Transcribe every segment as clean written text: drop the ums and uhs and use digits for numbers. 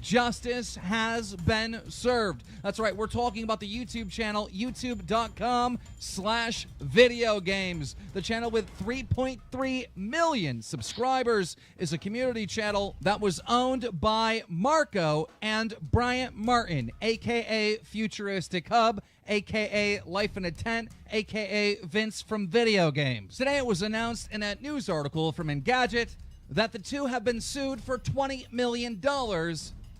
justice has been served. That's right, we're talking about the YouTube channel, youtube.com/videogames. The channel with 3.3 million subscribers is a community channel that was owned by Marco and Bryant Martin, a.k.a. FuturisticHub, a.k.a. Life in a Tent, a.k.a. Vince from Video Games. Today it was announced in a news article from Engadget that the two have been sued for $20 million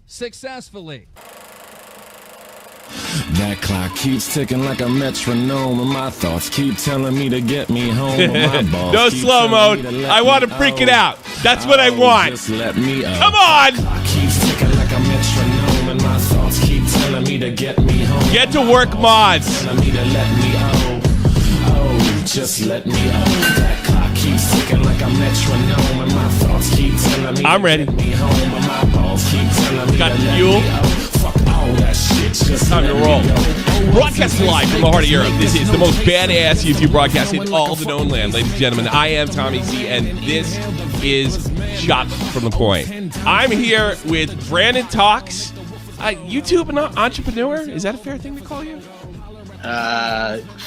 successfully. That clock keeps ticking like a metronome, and my thoughts keep telling me to get me home. No slow mode. I want to freak it out. That's what I want. Just let me Come on. Clock keeps ticking like a metronome, and my thoughts keep telling me to get me home. Get to work, mods. Telling me to let me oh, just let me That clock keeps ticking like a metronome, and my thoughts keep telling me I'm ready. to get me home, and my balls keep telling me Got to the let fuel? me Fuck all that shit. Just Time to let me roll. go. Broadcasting live from the heart of Europe. This is the most badass YouTube broadcast in all the known land. Ladies and gentlemen, I am Tommy C, and this is Shot from the Point. I'm here with BrandonTalks, YouTube entrepreneur. Is that a fair thing to call you?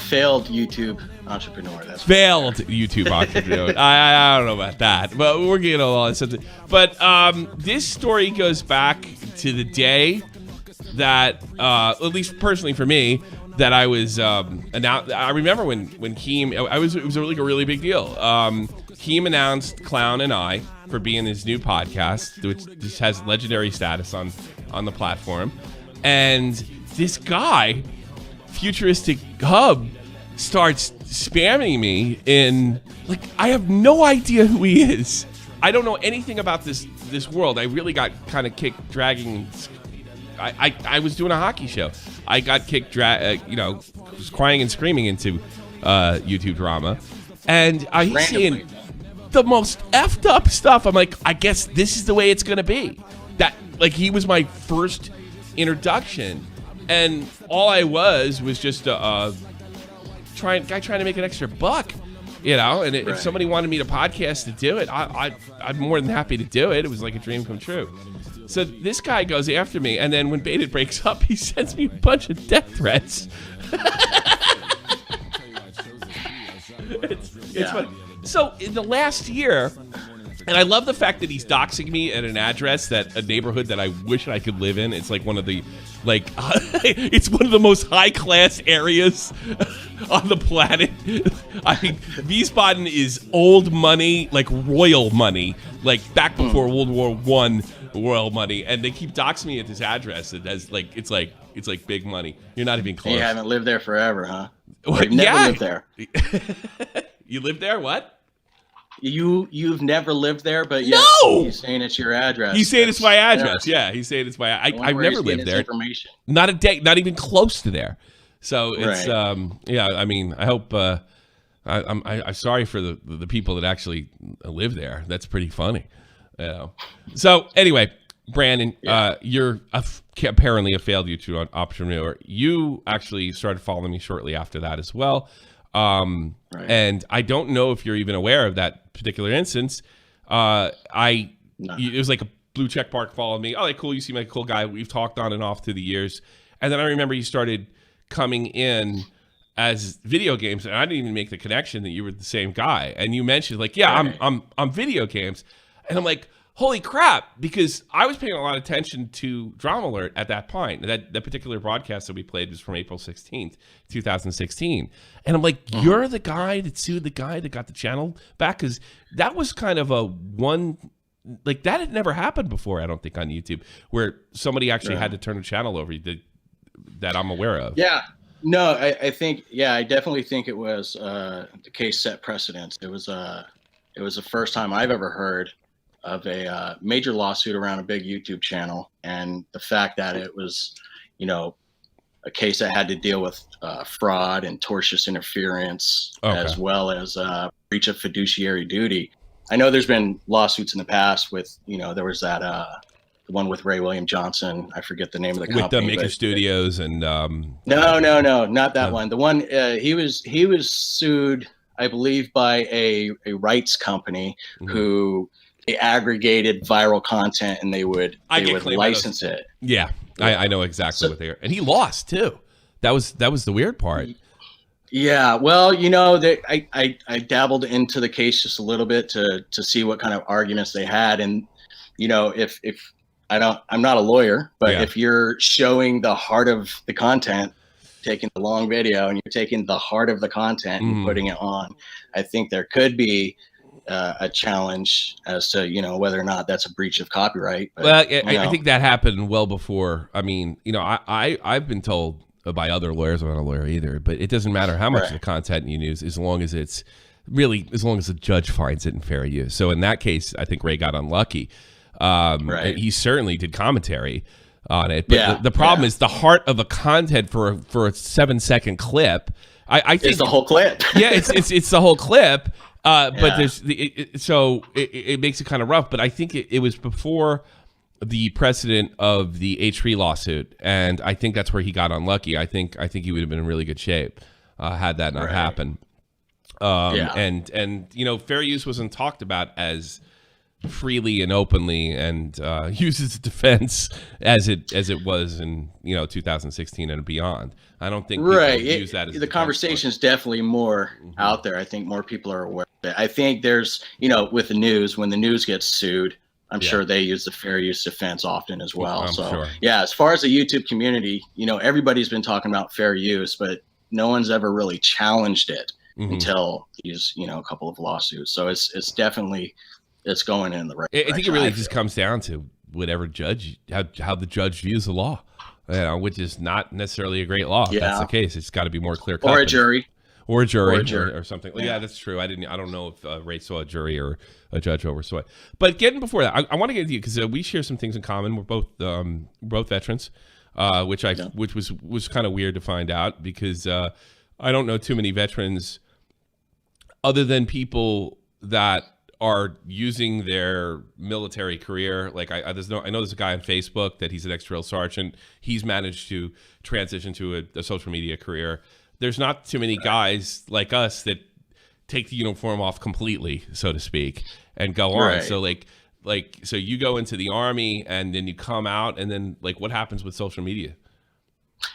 Failed YouTube entrepreneur. That's Failed YouTube entrepreneur. I don't know about that, but we're getting all that stuff. But this story goes back to the day that, at least personally for me, that I was announced. I remember when Keem, it was a really big deal. Keem announced Clown and I for being his new podcast, which just has legendary status on the platform, and this guy, Futuristic Hub, starts spamming me in, like, I have no idea who he is. I don't know anything about this world. I really got kind of kicked dragging. I was doing a hockey show. I got kicked, was crying and screaming into YouTube drama, and he's saying the most effed up stuff. I'm like, I guess this is the way it's gonna be. That, like, he was my first introduction, and all I was just a guy trying to make an extra buck, And if somebody wanted me to podcast to do it, I'm more than happy to do it. It was like a dream come true. So this guy goes after me, and then when Baited breaks up, he sends me a bunch of death threats. It's funny. So in the last year, and I love the fact that he's doxing me at an address, a neighborhood that I wish I could live in. It's like one of the, it's one of the most high class areas on the planet. I mean, Wiesbaden is old money, like royal money, like back before World War I royal money. And they keep doxing me at this address that has it's like big money. You're not even close. You haven't lived there forever, huh? Well, you've never lived there. You live there? What? You've never lived there, but yet he's saying it's your address. He's saying it's my address. Yeah, he's saying it's my. I've never lived there. Information. Not a day, not even close to there. So it's right. yeah. I mean, I hope. I'm sorry for the people that actually live there. That's pretty funny. So anyway, Brandon, you're apparently a failed YouTube entrepreneur. You actually started following me shortly after that as well. Right. And I don't know if you're even aware of that particular instance. It was like a blue check mark followed me. Oh, like, cool. You seem like a cool guy. We've talked on and off through the years. And then I remember you started coming in as video games, and I didn't even make the connection that you were the same guy. And you mentioned I'm video games, and I'm like, holy crap, because I was paying a lot of attention to Drama Alert at that point. That particular broadcast that we played was from April 16th, 2016. And I'm like, you're the guy that sued the guy that got the channel back? Because that was kind of that had never happened before, I don't think, on YouTube, where somebody actually had to turn a channel over that I'm aware of. Yeah. No, I think, I definitely think it was the case set precedence. It was the first time I've ever heard of a major lawsuit around a big YouTube channel, and the fact that it was, a case that had to deal with fraud and tortious interference, as well as breach of fiduciary duty. I know there's been lawsuits in the past with, there was that the one with Ray William Johnson. I forget the name of the company. With the Maker Studios and no, not that one. The one he was sued, I believe, by a rights company who they aggregated viral content and they would license it. Yeah, I know exactly what they are. And he lost too. That was the weird part. Yeah, well, I dabbled into the case just a little bit to see what kind of arguments they had, and if I'm not a lawyer, but if you're showing the heart of the content, taking the long video and you're taking the heart of the content and putting it on, I think there could be a challenge as to whether or not that's a breach of copyright. But, well, I think that happened well before. I mean, I've been told by other lawyers, I'm not a lawyer either, but it doesn't matter how much of the content you use as long as the judge finds it in fair use. So in that case, I think Ray got unlucky. He certainly did commentary on it, but the problem is the heart of a content for a 7-second clip. I think it's the whole clip. Yeah, it's the whole clip. But it makes it kind of rough. But I think it was before the precedent of the H3 lawsuit, and I think that's where he got unlucky. I think he would have been in really good shape had that not happened. And fair use wasn't talked about as freely and openly and used as a defense as it was in 2016 and beyond. I don't think people use that as the conversation is definitely more out there. I think more people are aware of it. I think there's with the news, when the news gets sued, I'm sure they use the fair use defense often as well. As far as the YouTube community, everybody's been talking about fair use, but no one's ever really challenged it until these a couple of lawsuits. So it's definitely going in the right direction. I think it really just comes down to whatever judge, how the judge views the law, which is not necessarily a great law. If that's the case, it's got to be more clear cut. Or a jury. Or something. Yeah, that's true. I don't know if Ray saw a jury or a judge oversaw it. But getting before that, I want to get to you because we share some things in common. We're both veterans, which was kind of weird to find out because I don't know too many veterans other than people that are using their military career. Like I know there's a guy on Facebook that he's an ex-drill sergeant. He's managed to transition to a social media career. There's not too many guys like us that take the uniform off completely, so to speak, and go on. So so you go into the Army and then you come out, and then what happens with social media?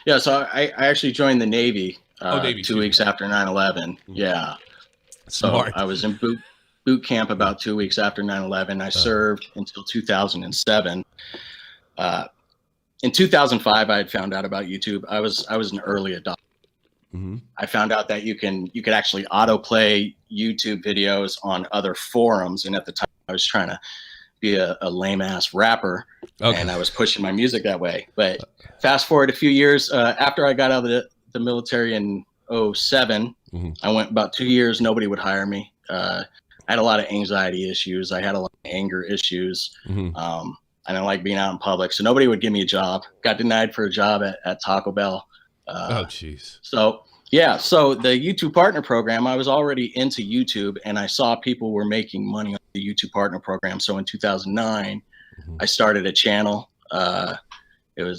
Yeah, so I actually joined the Navy 2 weeks after 9/11. Yeah. Smart. So I was in boot camp about 2 weeks after 9/11. I served until 2007. In 2005, I had found out about YouTube. I was an early adopter. I found out that you could actually autoplay YouTube videos on other forums, and at the time I was trying to be a lame ass rapper, and I was pushing my music that way. But fast forward a few years after I got out of the military in 2007, I went about 2 years. Nobody would hire me. I had a lot of anxiety issues. I had a lot of anger issues. I don't like being out in public, so nobody would give me a job. Got denied for a job at Taco Bell. Oh, jeez. So the YouTube Partner Program, I was already into YouTube, and I saw people were making money on the YouTube Partner Program. So in 2009, I started a channel. It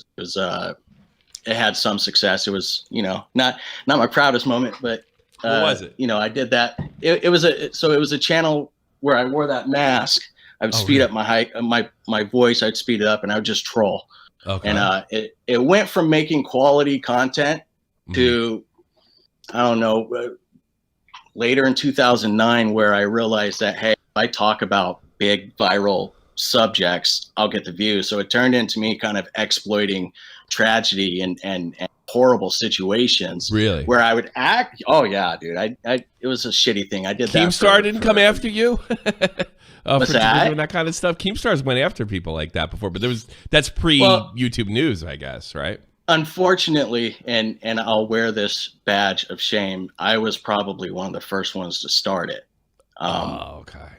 had some success. It was, not my proudest moment, but what was it? I did that. It was a channel where I wore that mask. I would speed up my voice. I'd speed it up, and I would just troll. Okay. And it went from making quality content to, I don't know, later in 2009, where I realized that, hey, if I talk about big viral subjects, I'll get the views. So it turned into me kind of exploiting tragedy and horrible situations. Really? Where I would act. Oh yeah, dude. It was a shitty thing. I did that. Keemstar didn't come after you? What's for doing that kind of stuff. Keemstars went after people like that before, but that's pre-YouTube news, I guess, right? Unfortunately, and I'll wear this badge of shame, I was probably one of the first ones to start it. Okay.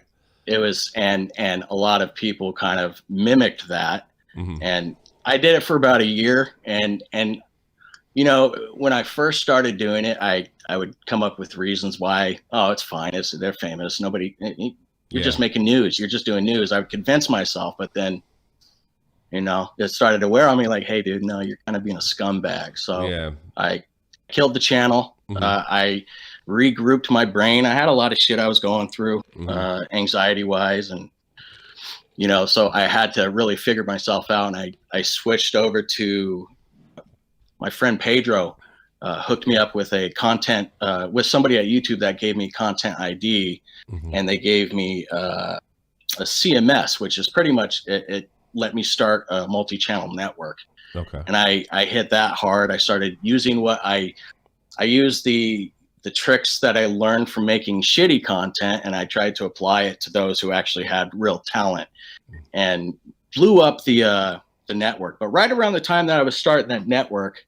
It was, and a lot of people kind of mimicked that, and I did it for about a year, and when I first started doing it, I would come up with reasons why. Oh, it's fine. They're famous. Nobody. You're just making news. You're just doing news. I would convince myself, but then, it started to wear on me like, hey, dude, no, you're kind of being a scumbag. So I killed the channel. I regrouped my brain. I had a lot of shit I was going through, anxiety-wise, and So I had to really figure myself out, and I switched over to my friend Pedro. Hooked me up with a content with somebody at YouTube that gave me content ID, and they gave me a CMS, which is pretty much it let me start a multi-channel network. Okay. And I hit that hard. I started using what I used the tricks that I learned from making shitty content, and I tried to apply it to those who actually had real talent, and blew up the network. But right around the time that I was starting that network,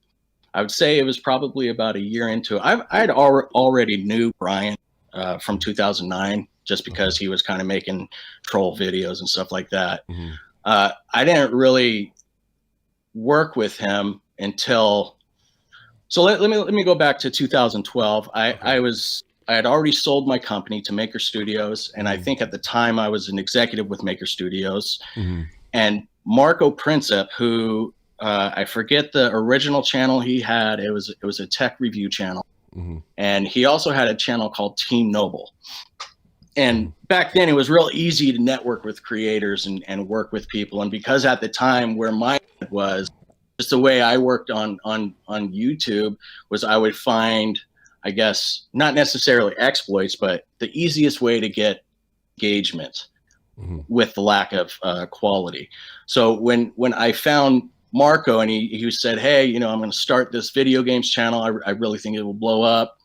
I would say it was probably about a year into it. I'd already knew Brian from 2009, just because he was kind of making troll videos and stuff like that. I didn't really work with him until. So let me go back to 2012. I had already sold my company to Maker Studios, and I think at the time I was an executive with Maker Studios, and Marco Princip, who I forget the original channel he had. It was a tech review channel, and he also had a channel called Team Noble. And back then, it was real easy to network with creators and work with people. And because at the time where my head was, just the way I worked on YouTube was I would find, I guess, not necessarily exploits, but the easiest way to get engagement with the lack of quality. So when I found Marco and he said, hey, I'm going to start this video games channel. I really think it will blow up.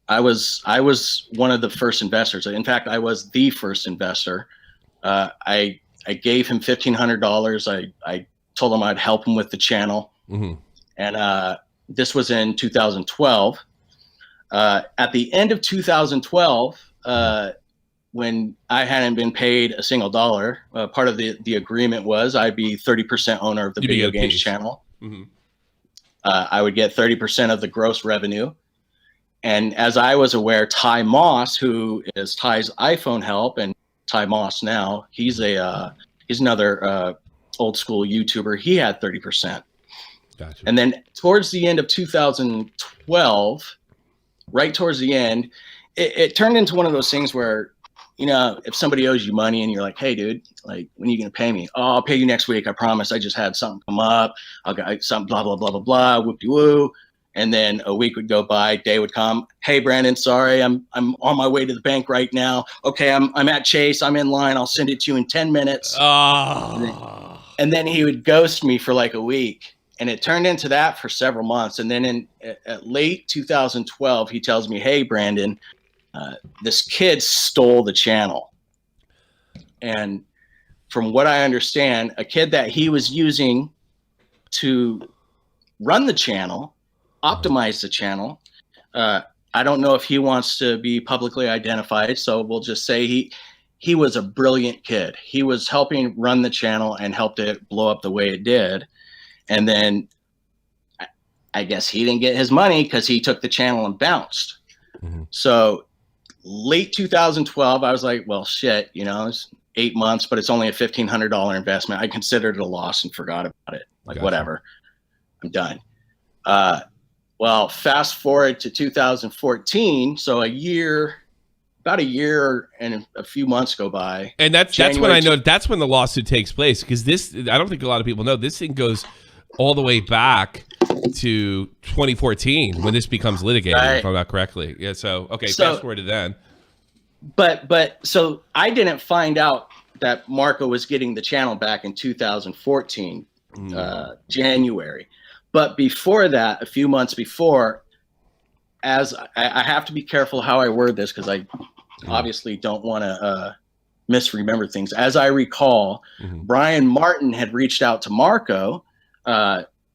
I was one of the first investors. In fact, I was the first investor. I gave him $1,500. I told him I'd help him with the channel. And this was in 2012. At the end of 2012, when I hadn't been paid a single dollar, part of the agreement was I'd be 30% owner of the video games channel. I would get 30% of the gross revenue. And as I was aware, Ty Moss, who is Ty's iPhone help, and Ty Moss now, he's another old school YouTuber. He had 30%. Gotcha. And then towards the end of 2012, right towards the end, it turned into one of those things where, if somebody owes you money and you're like, hey, dude, like, when are you going to pay me? Oh, I'll pay you next week. I promise. I just had something come up. I'll get something, blah, blah, blah, blah, blah, whoop-de-woo. And then a week would go by, day would come. Hey, Brandon, sorry, I'm on my way to the bank right now. Okay, I'm at Chase. I'm in line. I'll send it to you in 10 minutes. And then he would ghost me for like a week. And it turned into that for several months. And then at late 2012, he tells me, hey, Brandon, this kid stole the channel. And from what I understand, a kid that he was using to run the channel, optimize the channel. I don't know if he wants to be publicly identified, so we'll just say he was a brilliant kid. He was helping run the channel and helped it blow up the way it did. And then I guess he didn't get his money because he took the channel and bounced. So late 2012, I was like, well, shit, it's 8 months, but it's only a $1,500 investment. I considered it a loss and forgot about it. Like, gotcha. Whatever, I'm done. Well, fast forward to 2014. So about a year and a few months go by. And that's when I know that's when the lawsuit takes place, because I don't think a lot of people know this thing goes all the way back to 2014 when this becomes litigated, right, if I'm not correctly. Yeah. So, okay. Fast forward to then. But so I didn't find out that Marco was getting the channel back in 2014, January. But before that, a few months before, as I have to be careful how I word this because I obviously don't want to misremember things. As I recall, Brian Martin had reached out to Marco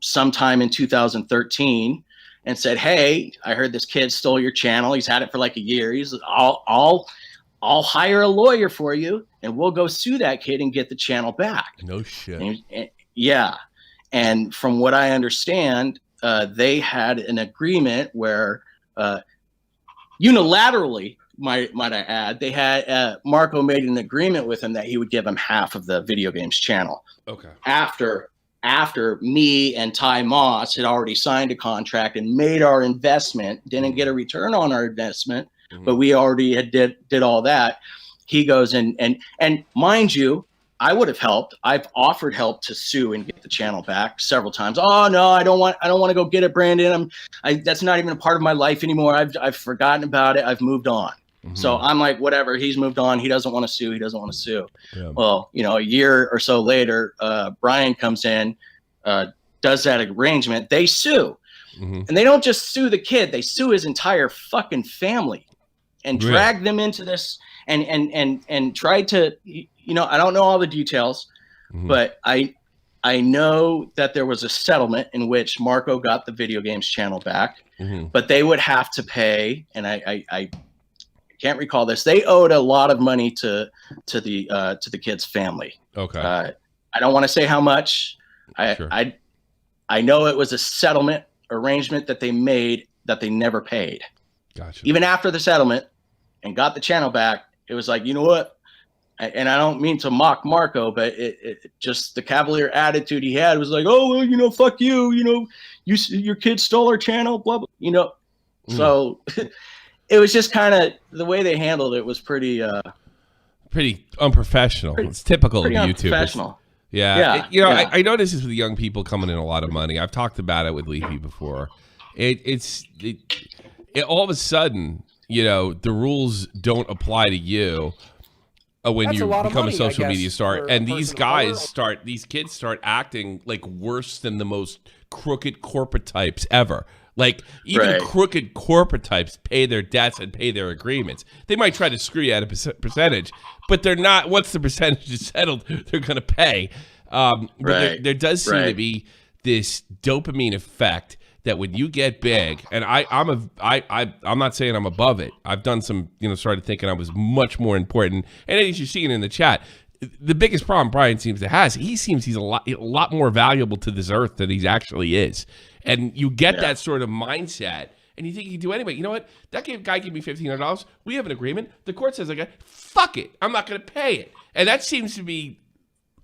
sometime in 2013 and said, "Hey, I heard this kid stole your channel. He's had it for like a year. I'll hire a lawyer for you, and we'll go sue that kid and get the channel back." No shit. Yeah. And from what I understand, they had an agreement where unilaterally, might I add, they had Marco made an agreement with him that he would give him half of the video games channel. Okay. After me and Ty Moss had already signed a contract and made our investment, didn't get a return on our investment, but we already did all that. He goes and mind you, I would have helped. I've offered help to sue and get the channel back several times. Oh no, I don't want to go get it, Brandon. That's not even a part of my life anymore. I've forgotten about it. I've moved on. So I'm like, whatever. He's moved on. He doesn't want to sue. He doesn't want to sue. Yeah. Well, a year or so later, Brian comes in, does that arrangement. They sue, and they don't just sue the kid. They sue his entire fucking family, and drag them into this, and try to. I don't know all the details, but I know that there was a settlement in which Marco got the video games channel back, but they would have to pay, and I can't recall this. They owed a lot of money to the kid's family. Okay. I don't want to say how much. I know it was a settlement arrangement that they made that they never paid. Gotcha. Even after the settlement and got the channel back, it was like, you know what? And I don't mean to mock Marco, but it just the cavalier attitude he had was like, oh, well, fuck you, your kid stole our channel, blah, blah, So it was just kind of the way they handled it was pretty unprofessional. It's typical of YouTubers. Unprofessional. Yeah. I notice this with young people coming in a lot of money. I've talked about it with Leafy before. It all of a sudden, the rules don't apply to you. When you become a social media star, and these kids start acting like worse than the most crooked corporate types ever. Like even crooked corporate types pay their debts and pay their agreements. They might try to screw you out of percentage, but they're not. Once the percentage is settled, they're going to pay. But there does seem to be this dopamine effect that when you get big, and I'm not saying I'm above it. I've done some, started thinking I was much more important. And as you're seeing in the chat, the biggest problem Brian seems to have, he's a lot more valuable to this earth than he actually is. And you get that sort of mindset, and you think you can do anyway. You know what? That guy gave me $1,500. We have an agreement. The court says, fuck it. I'm not going to pay it. And that seems to be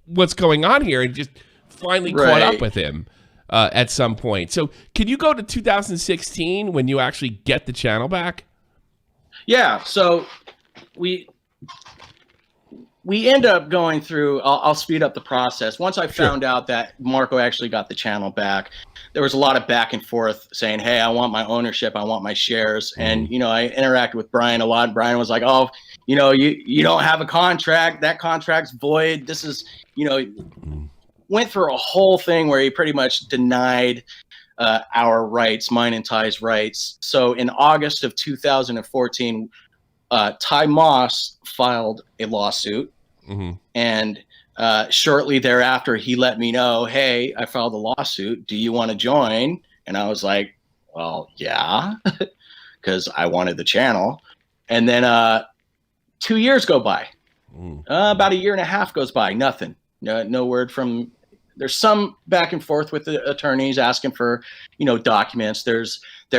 what's going on here, and just finally caught up with him. At some point. So can you go to 2016 when you actually get the channel back? Yeah. So we end up going through, I'll speed up the process. Once I found out that Marco actually got the channel back, there was a lot of back and forth saying, hey, I want my ownership. I want my shares. And, I interacted with Brian a lot. Brian was like, oh, you don't have a contract. That contract's void. This is, went through a whole thing where he pretty much denied our rights, mine and Ty's rights. So in August of 2014, Ty Moss filed a lawsuit. And shortly thereafter, he let me know, hey, I filed a lawsuit. Do you want to join? And I was like, well, yeah, because I wanted the channel. And then 2 years go by. About a year and a half goes by. Nothing. No word from. There's some back and forth with the attorneys asking for, documents. There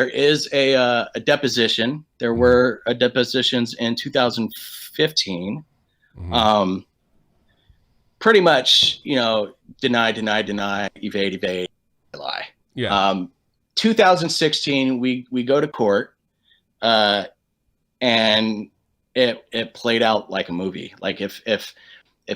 is a deposition. There were depositions in 2015. Pretty much, deny, evade, lie. Yeah. 2016, we go to court, and it played out like a movie. Like if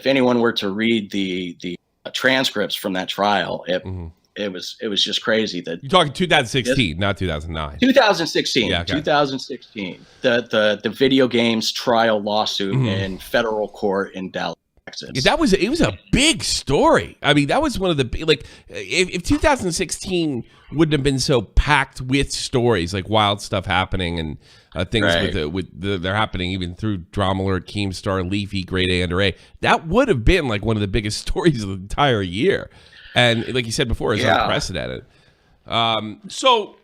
anyone were to read the transcripts from that trial, it was just crazy. That you're talking 2016, not 2009. 2016. Yeah, okay. 2016. The video games trial lawsuit in federal court in Dallas, Texas. Yeah, it was a big story. I mean, that was one of the if 2016 wouldn't have been so packed with stories, like wild stuff happening and things they're happening even through Drama Alert, Keemstar, Leafy, Grade A, Under A. That would have been like one of the biggest stories of the entire year. And like you said before, it's unprecedented. So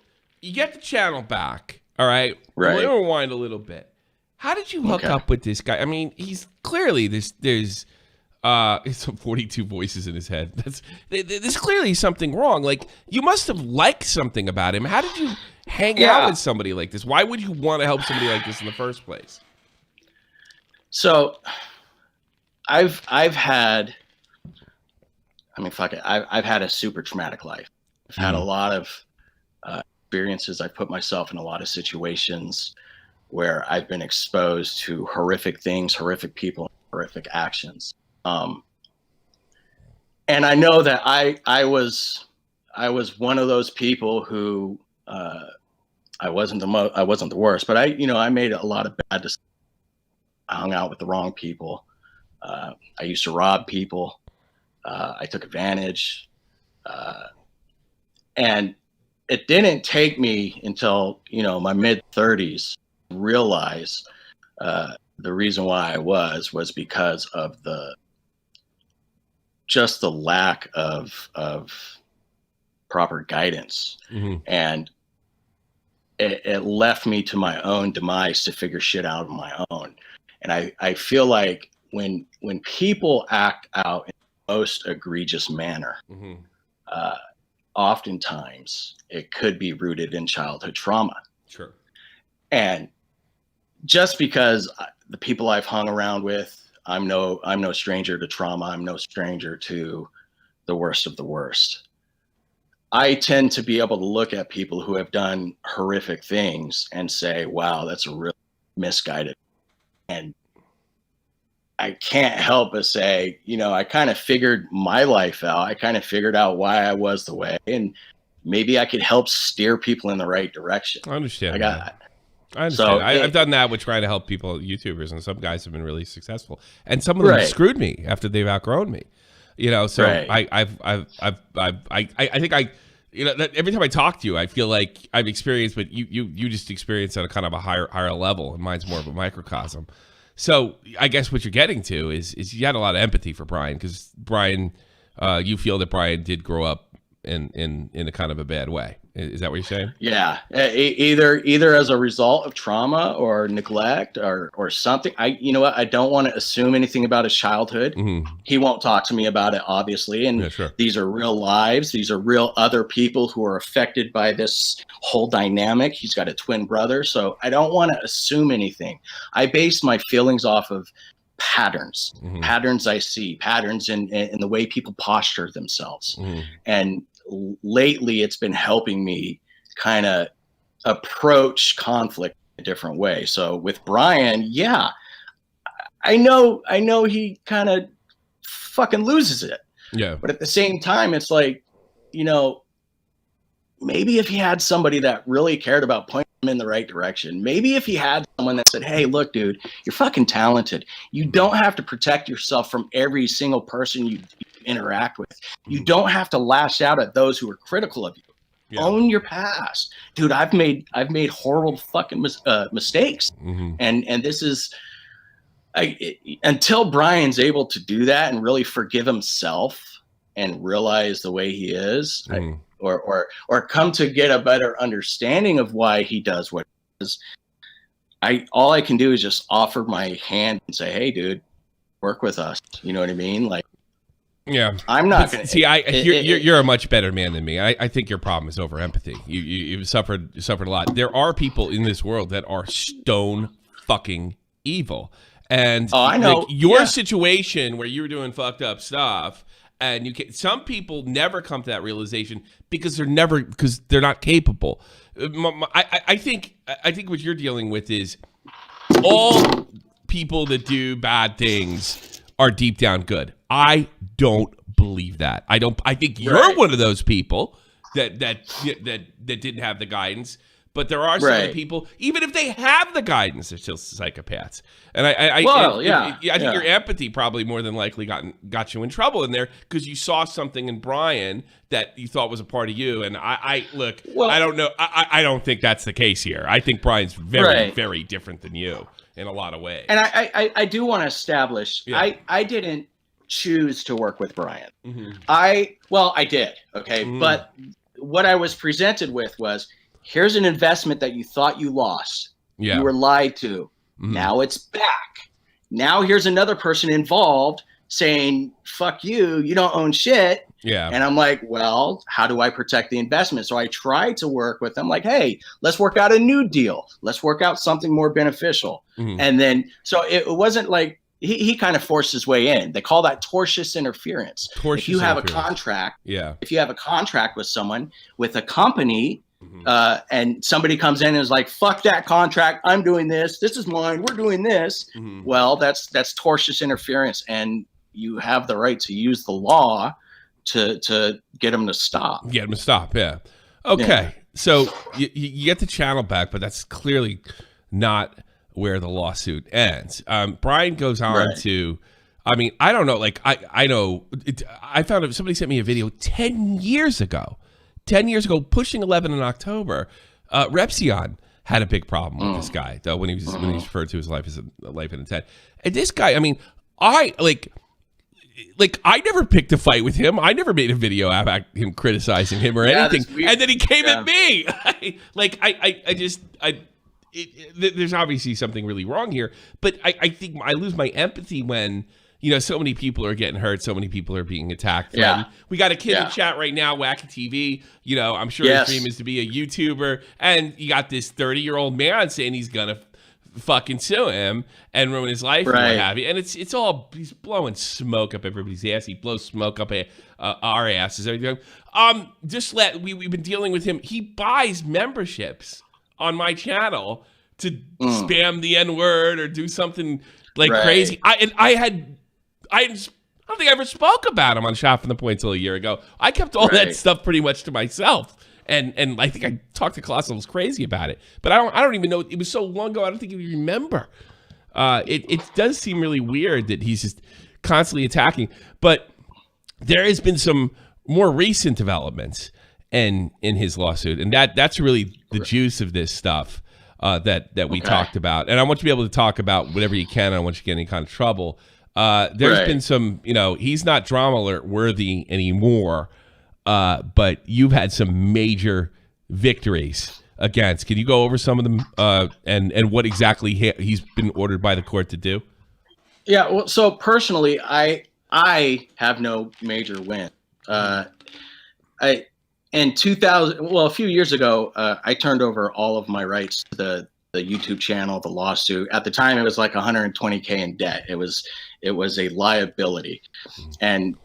you get the channel back, all right? Right. We'll rewind a little bit. How did you hook up with this guy? I mean, he's clearly there's 42 voices in his head. There's clearly something wrong. Like, you must have liked something about him. How did you hang out with somebody like this? Why would you want to help somebody like this in the first place? So I've had, I've had a super traumatic life. I've had a lot of experiences. I've put myself in a lot of situations where I've been exposed to horrific things, horrific people, horrific actions. And I know that I was one of those people who I wasn't the worst, but I made a lot of bad decisions. I hung out with the wrong people. I used to rob people. I took advantage. And it didn't take me until, my mid-30s to realize the reason why I was because of just the lack of proper guidance. Mm-hmm. And it left me to my own demise to figure shit out on my own. And I feel like when people act out in the most egregious manner, Mm-hmm. Oftentimes it could be rooted in childhood trauma. Sure. And just because the people I've hung around with, I'm no stranger to trauma. I'm no stranger to the worst of the worst. I tend to be able to look at people who have done horrific things and say, wow, that's a really misguided. And I can't help but say, I kind of figured my life out. I kind of figured out why I was the way, and maybe I could help steer people in the right direction. I understand. I understand. So I've done that with trying to help people, YouTubers, and some guys have been really successful, and some of them screwed me after they've outgrown me. So I think every time I talk to you, I feel like I've experienced, but you just experience at a kind of a higher level, and mine's more of a microcosm. So I guess what you're getting to is you had a lot of empathy for Brian, because Brian, you feel that Brian did grow up in a kind of a bad way. Is that what you're saying? Yeah, either as a result of trauma or neglect or something. I don't want to assume anything about his childhood. Mm-hmm. He won't talk to me about it, obviously. And These are real lives. These are real other people who are affected by this whole dynamic. He's got a twin brother, so I don't want to assume anything. I base my feelings off of patterns, patterns I see, patterns in the way people posture themselves. And lately it's been helping me kind of approach conflict in a different way. So with Brian, yeah, I know he kind of fucking loses it. Yeah. But at the same time, it's like, maybe if he had somebody that really cared about pointing him in the right direction, maybe if he had someone that said, hey, look, dude, you're fucking talented. You don't have to protect yourself from every single person you interact with. You don't have to lash out at those who are critical of you. Yeah. Own your past, dude. I've made horrible fucking mistakes, and this is until Brian's able to do that and really forgive himself and realize the way he is, or come to get a better understanding of why he does what he does. All I can do is just offer my hand and say, hey, dude, work with us. You know what I mean? Like. Yeah, I'm not going to see. You're a much better man than me. I think your problem is over empathy. You've suffered a lot. There are people in this world that are stone fucking evil, and I know like your situation where you were doing fucked up stuff, and some people never come to that realization because they're not capable. I think what you're dealing with is all people that do bad things are deep down good. I don't believe that. I think you're one of those people that didn't have the guidance. But there are some people, even if they have the guidance, they're still psychopaths. And I think your empathy probably more than likely got you in trouble in there because you saw something in Brian that you thought was a part of you. And I don't know. I don't think that's the case here. I think Brian's very, very different than you in a lot of ways. And I do want to establish, I didn't choose to work with Brian. I did. Okay. But what I was presented with was, here's an investment that you thought you lost. Yeah. You were lied to. Now it's back. Now here's another person involved saying, fuck you, you don't own shit. Yeah. And I'm like, well, how do I protect the investment? So I tried to work with them like, hey, let's work out a new deal. Let's work out something more beneficial. And then, so it wasn't like, he kind of forced his way in. They call that tortious interference. If you have a contract, if you have a contract with someone, with a company, and somebody comes in and is like, fuck that contract, I'm doing this, this is mine, we're doing this. Well, that's tortious interference, and you have the right to use the law to get them to stop. Get him to stop. Yeah. Okay. Yeah. So you get the channel back, but that's clearly not where the lawsuit ends. Brian goes on Right. to, I mean, I don't know. Like I know, I found it, somebody sent me a video 10 years ago, pushing 11 in October. Repsion had a big problem with this guy, though, when he was referred to his life as a life in intent. And this guy, I mean, I never picked a fight with him. I never made a video about him criticizing him or Yeah, anything. that's weird. And then he came at me. There's obviously something really wrong here. But I think I lose my empathy when, you know, so many people are getting hurt, so many people are being attacked. Yeah. We got a kid in Yeah. chat right now, Wacky TV. You know, I'm sure his dream is to be a YouTuber. And you got this 30-year-old man saying he's going to fucking sue him and ruin his life and what Right. have you. And it's all, he's blowing smoke up everybody's ass. He blows smoke up our asses. Everything. We've been dealing with him. He buys memberships on my channel to spam the N-word or do something like Right. crazy. I don't think I ever spoke about him on Shot from the Point till a year ago. I kept all that Right. stuff pretty much to myself. And I think I talked to Colossal's crazy about it. But I don't even know. It was so long ago, I don't think you remember. It does seem really weird that he's just constantly attacking. But there has been some more recent developments in his lawsuit. And that's really the juice of this stuff that we talked about. And I want you to be able to talk about whatever you can. I don't want you to get in any kind of trouble. There's Right. been some, you know, he's not drama alert worthy anymore. But you've had some major victories against. Can you go over some of them and what exactly he's been ordered by the court to do? Yeah, well, so personally, I have no major win. In 2000, well, a few years ago, I turned over all of my rights to the YouTube channel, the lawsuit. At the time, it was like 120K in debt. It was a liability, and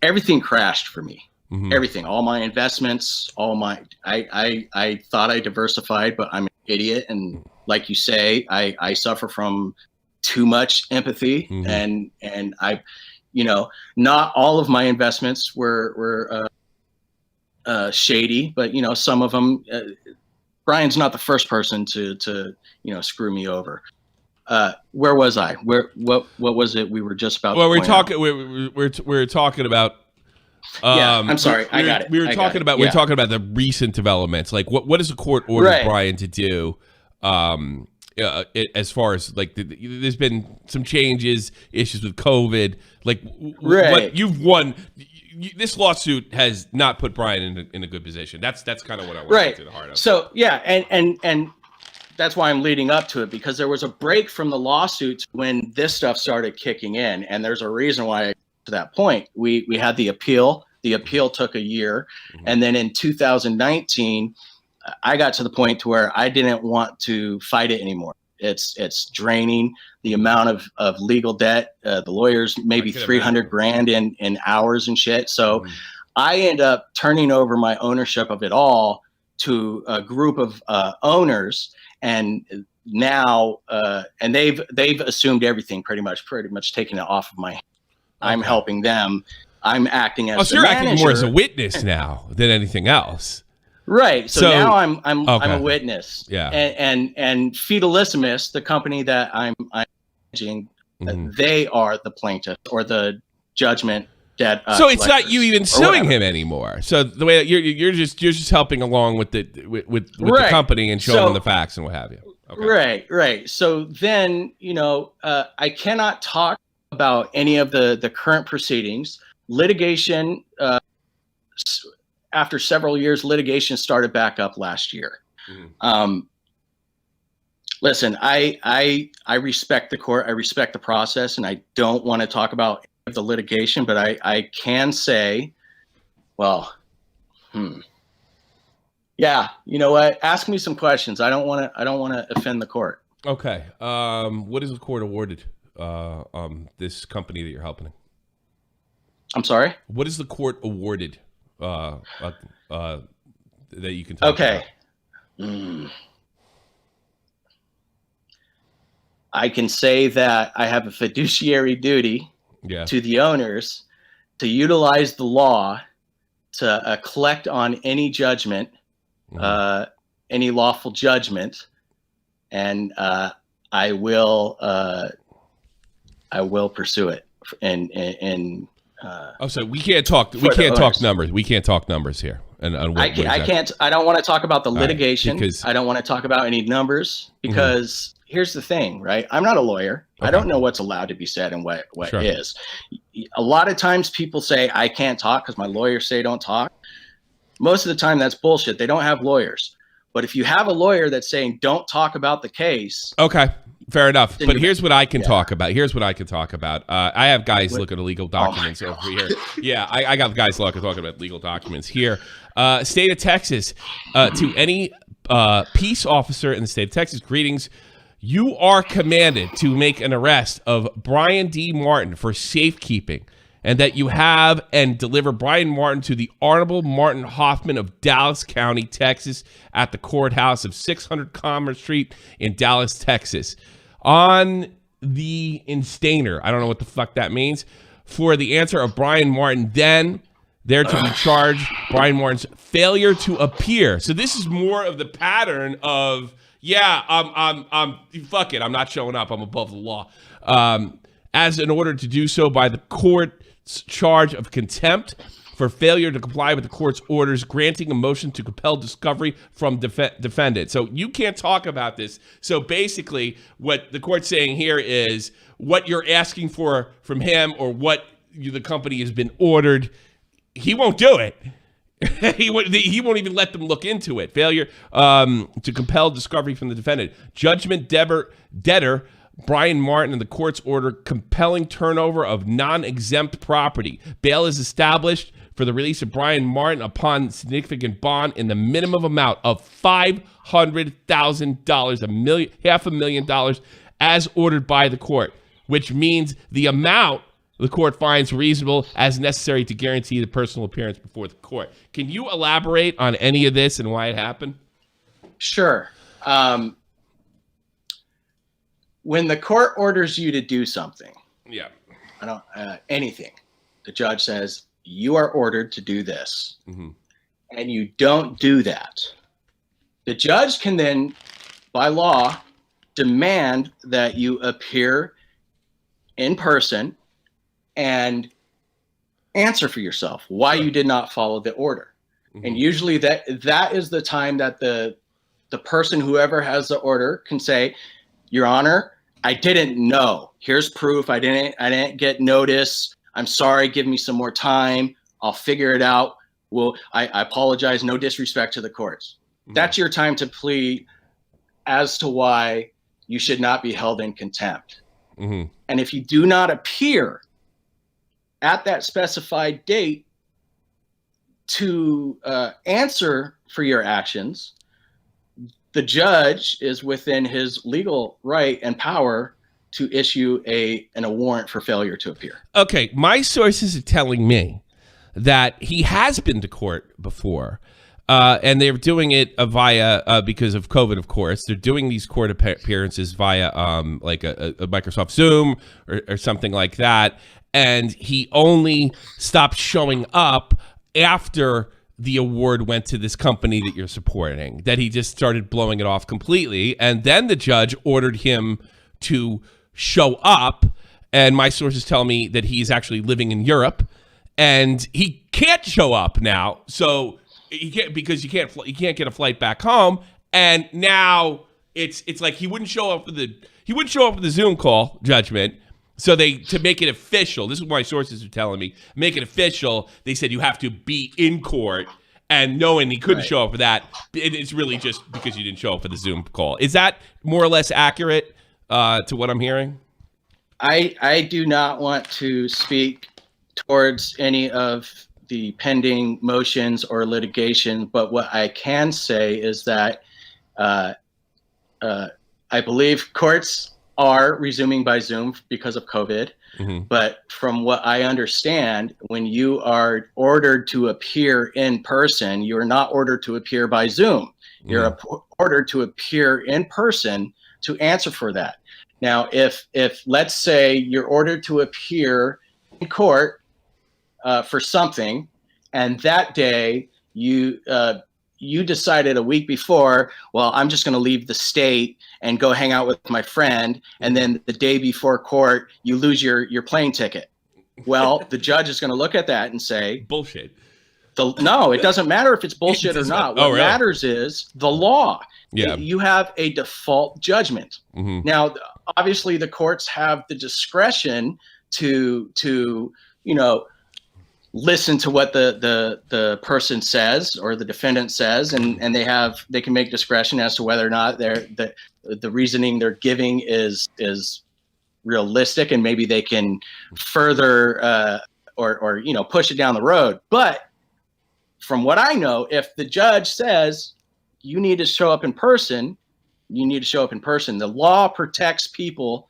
everything crashed for me. Mhm. Everything, all my investments, I thought I diversified, but I'm an idiot. And like you say, I suffer from too much empathy, and I, you know, not all of my investments were shady, but you know, some of them. Brian's not the first person to you know, screw me over. Where was I? What was it we were just about? Well, to point out? we're talking about. Yeah, I'm sorry. I got it. We were I talking got it. about Yeah. the recent developments. Like what is the court order Right. Brian to do? As far as like there's been some changes, issues with COVID. Like Right. what you've won. This lawsuit has not put Brian in a good position. That's kind of what I want to get to the heart of. So yeah, and that's why I'm leading up to it, because there was a break from the lawsuits when this stuff started kicking in, and there's a reason why. To that point, we had the appeal. The appeal took a year, and then in 2019, I got to the point to where I didn't want to fight it anymore. It's draining. The amount of legal debt, the lawyers maybe 300 grand in hours and shit. So I end up turning over my ownership of it all to a group of owners, and now and they've assumed everything pretty much taking it off of my hands. I'm helping them. I'm acting as so you're acting more as a witness now than anything else. Right. So now I'm okay. a witness. Yeah. And Feudalissimus, the company that I'm managing, they are the plaintiff or the judgment debt. So it's not you even suing whatever. him anymore. So the way that you're just helping along with the the company and showing them the facts and what have you. Okay. Right. So then, you know, I cannot talk about any of the current proceedings. Litigation, after several years, litigation started back up last year. Listen, I respect the court. I respect the process, and I don't want to talk about the litigation, but I can say, well, yeah, you know what? Ask me some questions. I don't want to offend the court. Okay. What is the court awarded this company that you're helping? I'm sorry? What is the court awarded that you can talk about? Okay. I can say that I have a fiduciary duty to the owners to utilize the law collect on any judgment, any lawful judgment, and I will pursue it. So we can't talk. We can't talk numbers. We can't talk numbers here. And I can't. I don't want to talk about the litigation. Because I don't want to talk about any numbers because here's the thing, right? I'm not a lawyer. Okay. I don't know what's allowed to be said and what is. A lot of times people say I can't talk because my lawyers say don't talk. Most of the time that's bullshit. They don't have lawyers. But if you have a lawyer that's saying don't talk about the case. Okay. Fair enough. But here's what I can talk about. I have guys looking at legal documents over here. Yeah, I got guys talking about legal documents here. State of Texas, to any peace officer in the state of Texas, greetings. You are commanded to make an arrest of Brian D. Martin for safekeeping, and that you have and deliver Brian Martin to the Honorable Martin Hoffman of Dallas County, Texas, at the courthouse of 600 Commerce Street in Dallas, Texas. On the instainer, I don't know what the fuck that means, for the answer of Brian Martin, then there to be charged Brian Martin's failure to appear. So this is more of the pattern of, I'm fuck it, I'm not showing up, I'm above the law. As an order to do so by the court's charge of contempt for failure to comply with the court's orders, granting a motion to compel discovery from defendant. So you can't talk about this. So basically what the court's saying here is what you're asking for from him or what the company has been ordered, he won't do it. He won't even let them look into it. Failure to compel discovery from the defendant. Judgment debtor Brian Martin and the court's order compelling turnover of non-exempt property. Bail is established for the release of Brian Martin upon significant bond in the minimum amount of $500,000, $500,000, as ordered by the court, which means the amount the court finds reasonable as necessary to guarantee the personal appearance before the court. Can you elaborate on any of this and why it happened? Sure. When the court orders you to do something, anything, the judge says you are ordered to do this, and you don't do that, the judge can then, by law, demand that you appear in person and answer for yourself why you did not follow the order. And usually that is the time that the person, whoever has the order, can say, Your Honor, I didn't know. Here's proof. I didn't get notice. I'm sorry. Give me some more time. I'll figure it out. Well, I apologize. No disrespect to the courts. That's your time to plead as to why you should not be held in contempt. And if you do not appear at that specified date to answer for your actions, the judge is within his legal right and power to issue a warrant for failure to appear. Okay, my sources are telling me that he has been to court before, and they're doing it via, because of COVID, of course, they're doing these court appearances via like a Microsoft Zoom or something like that, and he only stopped showing up after the award went to this company that you're supporting, that he just started blowing it off completely. And then the judge ordered him to show up. And my sources tell me that he's actually living in Europe and he can't show up now. So he can't, because you can't get a flight back home. And now it's like he wouldn't show up for the Zoom call judgment. So to make it official, this is what my sources are telling me, make it official, they said you have to be in court, and knowing he couldn't show up for that, it's really just because you didn't show up for the Zoom call. Is that more or less accurate to what I'm hearing? I do not want to speak towards any of the pending motions or litigation, but what I can say is that I believe courts are resuming by Zoom because of COVID. But from what I understand, when you are ordered to appear in person, you are not ordered to appear by Zoom. You're ordered to appear in person to answer for that. Now, if let's say you're ordered to appear in court for something, and that day you decided a week before, well, I'm just going to leave the state and go hang out with my friend, and then the day before court you lose your plane ticket. Well, the judge is going to look at that and say, bullshit. No, it doesn't matter if it's bullshit or not. What matters is the law. Yeah. You have a default judgment. Mm-hmm. Now, obviously, the courts have the discretion to listen to what the person says or the defendant says, and they can make discretion as to whether or not the reasoning they're giving is realistic, and maybe they can further or push it down the road. But from what I know, if the judge says you need to show up in person, The law protects people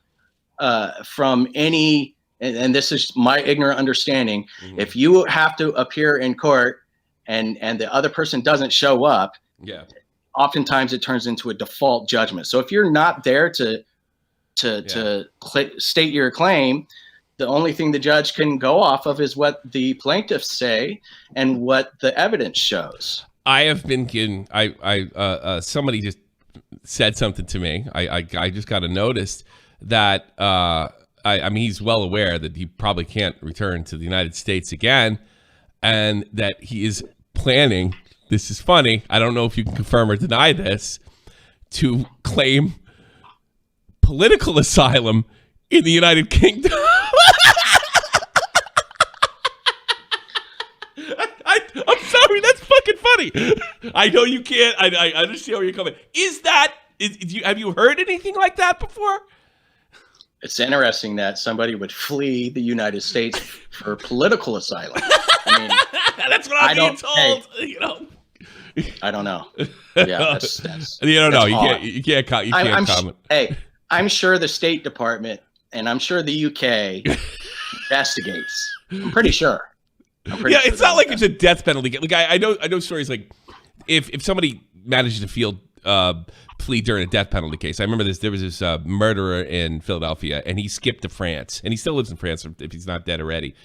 from any, and this is my ignorant understanding. Mm-hmm. If you have to appear in court and the other person doesn't show up, oftentimes it turns into a default judgment. So if you're not there to state your claim, the only thing the judge can go off of is what the plaintiffs say and what the evidence shows. I have been getting. Somebody just said something to me. I just got a notice that I mean, he's well aware that he probably can't return to the United States again, and that he is planning. This is funny. I don't know if you can confirm or deny this, to claim political asylum in the United Kingdom. I'm sorry, that's fucking funny. I know you can't. I understand where you're coming. Have you heard anything like that before? It's interesting that somebody would flee the United States for political asylum. I mean, that's what I'm being told. Hey, I don't know. Yeah, that's you don't know. You can't comment. Hey, I'm sure the State Department and I'm sure the UK investigates. I'm pretty sure. It's not like it's a death penalty. Like I know stories like if somebody manages to plea during a death penalty case. I remember there was this murderer in Philadelphia, and he skipped to France, and he still lives in France if he's not dead already.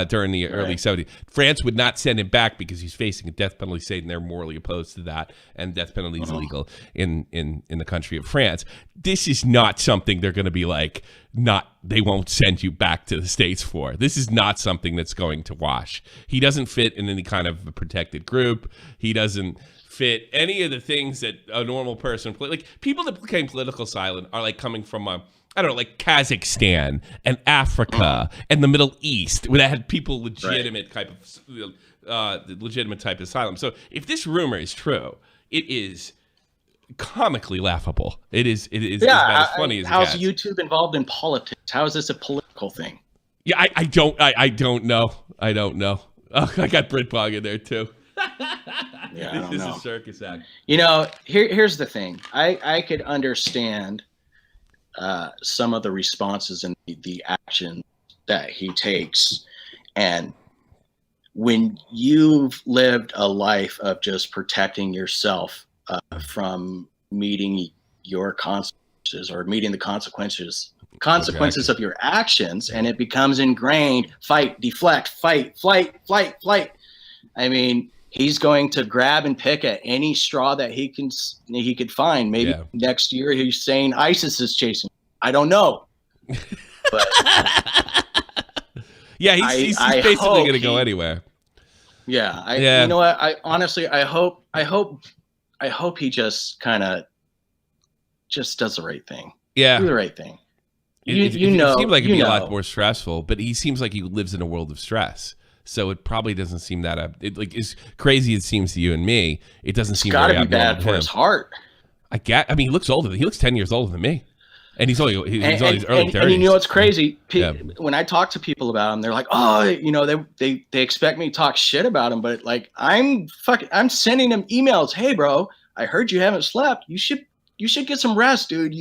During the early 70s, France would not send him back because he's facing a death penalty state, and they're morally opposed to that. And death penalty is illegal in the country of France. This is not something they're going to be like. They won't send you back to the States for. This is not something that's going to wash. He doesn't fit in any kind of a protected group. He doesn't fit any of the things that a normal person, like people that claim political asylum, are like coming from I don't know, like Kazakhstan and Africa and the Middle East, where that had people legitimate type of asylum. So if this rumor is true, it is comically laughable. It is about as funny as it how's gets. YouTube involved in politics? How is this a political thing? Yeah, I don't know. I don't know. Oh, I got Britpog in there too. Yeah, this is a circus act. Here's the thing. I could understand some of the responses and the action that he takes. And when you've lived a life of just protecting yourself from meeting your consequences or meeting the consequences of your actions, and it becomes ingrained, fight, deflect, fight, flight, flight. I mean, he's going to grab and pick at any straw that he could find. Maybe next year he's saying ISIS is chasing. I don't know. But he's basically going to go anywhere. Yeah. You know what? I honestly, I hope he just kind of just does the right thing. Yeah. Do the right thing. It seems like it'd be a lot more stressful, but he seems like he lives in a world of stress. So it probably doesn't seem that as crazy as it seems to you and me. It doesn't seem very abnormal. It's got to be bad for his heart. I mean, he looks older. He looks 10 years older than me, and he's only early 30s. And you know what's crazy? When I talk to people about him, they're like, "Oh, they expect me to talk shit about him," but like I'm sending them emails. Hey, bro, I heard you haven't slept. You should get some rest, dude.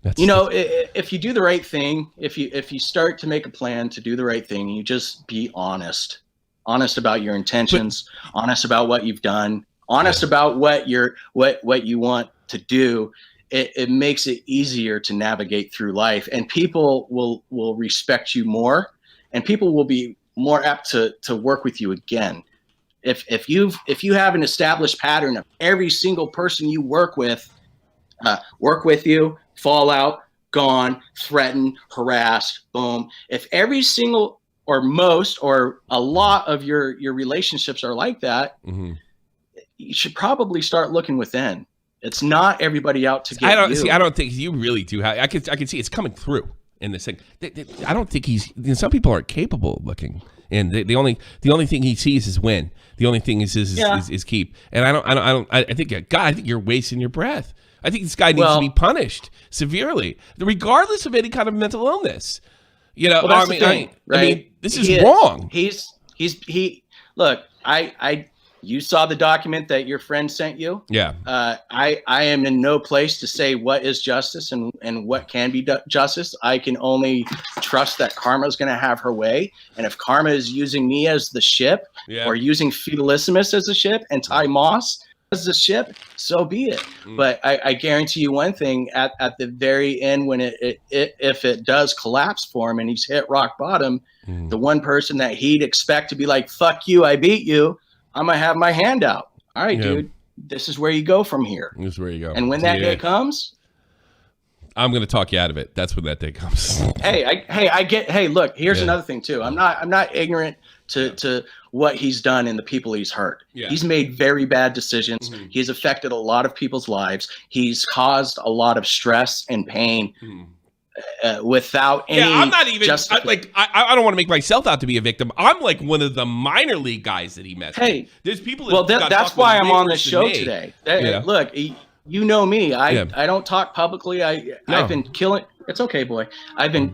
If you do the right thing, if you start to make a plan to do the right thing, you just be honest about your intentions, honest about what you've done, honest about what you want to do. It makes it easier to navigate through life, and people will respect you more, and people will be more apt to work with you again. If you have an established pattern of every single person you work with you, fall out, gone, threatened, harassed, boom. If every single or most or a lot of your relationships are like that, you should probably start looking within. It's not everybody out to get you. I don't think you really do. I can see it's coming through in this thing. I don't think some people aren't capable of looking, and the only thing he sees is win. The only thing is keep. And I think God, I think you're wasting your breath. I think this guy needs to be punished severely, regardless of any kind of mental illness. You know, well, I mean, this is wrong. Look, you saw the document that your friend sent you. Yeah. I am in no place to say what is justice and what can be justice. I can only trust that Karma is going to have her way. And if Karma is using me as the ship, or using Feudalissimus as the ship and Ty Moss as the ship, so be it. But I guarantee you one thing: at the very end, when if it does collapse for him and he's hit rock bottom, the one person that he'd expect to be like, "Fuck you, I beat you," I'm gonna have my hand out. All right, dude, this is where you go from here. This is where you go. And when that day comes, I'm gonna talk you out of it. That's when that day comes. Hey, look, here's another thing too. I'm not ignorant to what he's done and the people he's hurt. Yeah. He's made very bad decisions. He's affected a lot of people's lives. He's caused a lot of stress and pain. Without any I'm not even I don't want to make myself out to be a victim. I'm like one of the minor league guys that he messed with. There's people that that's why I'm on the show today. Look, you know me. I don't talk publicly. I've been killing. It's okay, boy. I've been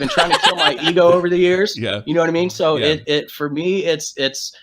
trying to kill my ego over the years. Yeah. You know what I mean? So it for me it's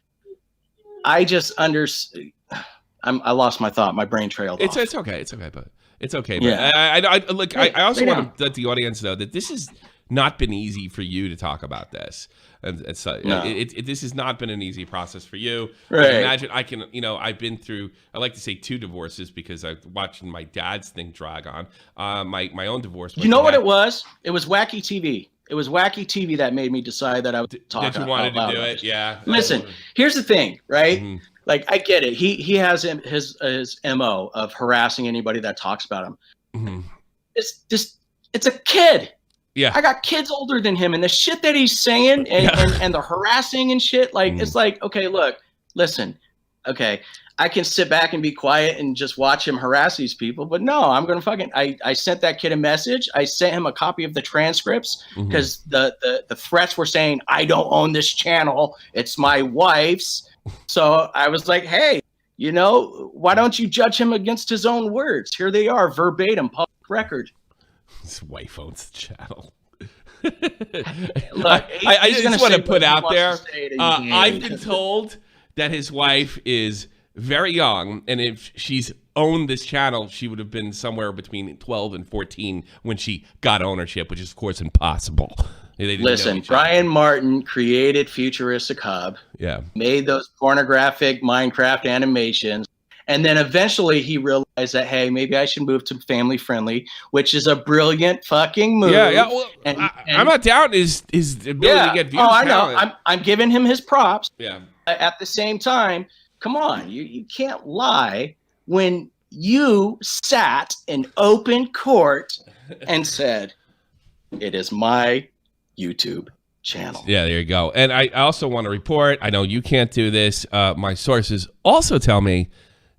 I just I lost my thought. My brain trailed off. It's okay. It's okay, but it's okay. But I also want to let the audience know that this has not been easy for you to talk about this. And this has not been an easy process for you. Right. Imagine I've been through, I like to say 2 divorces because I'm watching my dad's thing drag on. My own divorce. You know what it was? It was wacky TV. It was wacky TV that made me decide that I would talk. That you wanted to do it, yeah. Listen, here's the thing, right? Like, I get it. He has his MO of harassing anybody that talks about him. It's a kid. Yeah, I got kids older than him, and the shit that he's saying and the harassing and shit, like it's like, okay, look, listen, okay, I can sit back and be quiet and just watch him harass these people, but no, I'm gonna I sent that kid a message. I sent him a copy of the transcripts because the threats were saying I don't own this channel, it's my wife's. So I was like, hey, why don't you judge him against his own words? Here they are, verbatim, public record. His wife owns the channel. Look, I just want to put out there, I've been told that his wife is very young, and if she's owned this channel, she would have been somewhere between 12 and 14 when she got ownership, which is, of course, impossible. Listen, Brian Martin created FuturisticHub, made those pornographic Minecraft animations, and then eventually he realized that, hey, maybe I should move to family friendly, which is a brilliant fucking move. Yeah. Well, I'm not doubting his ability to get views. Oh, I know. I'm giving him his props. Yeah. At the same time, come on, you can't lie when you sat in open court and said, it is my YouTube channel. Yeah, there you go. And I also want to report, I know you can't do this. My sources also tell me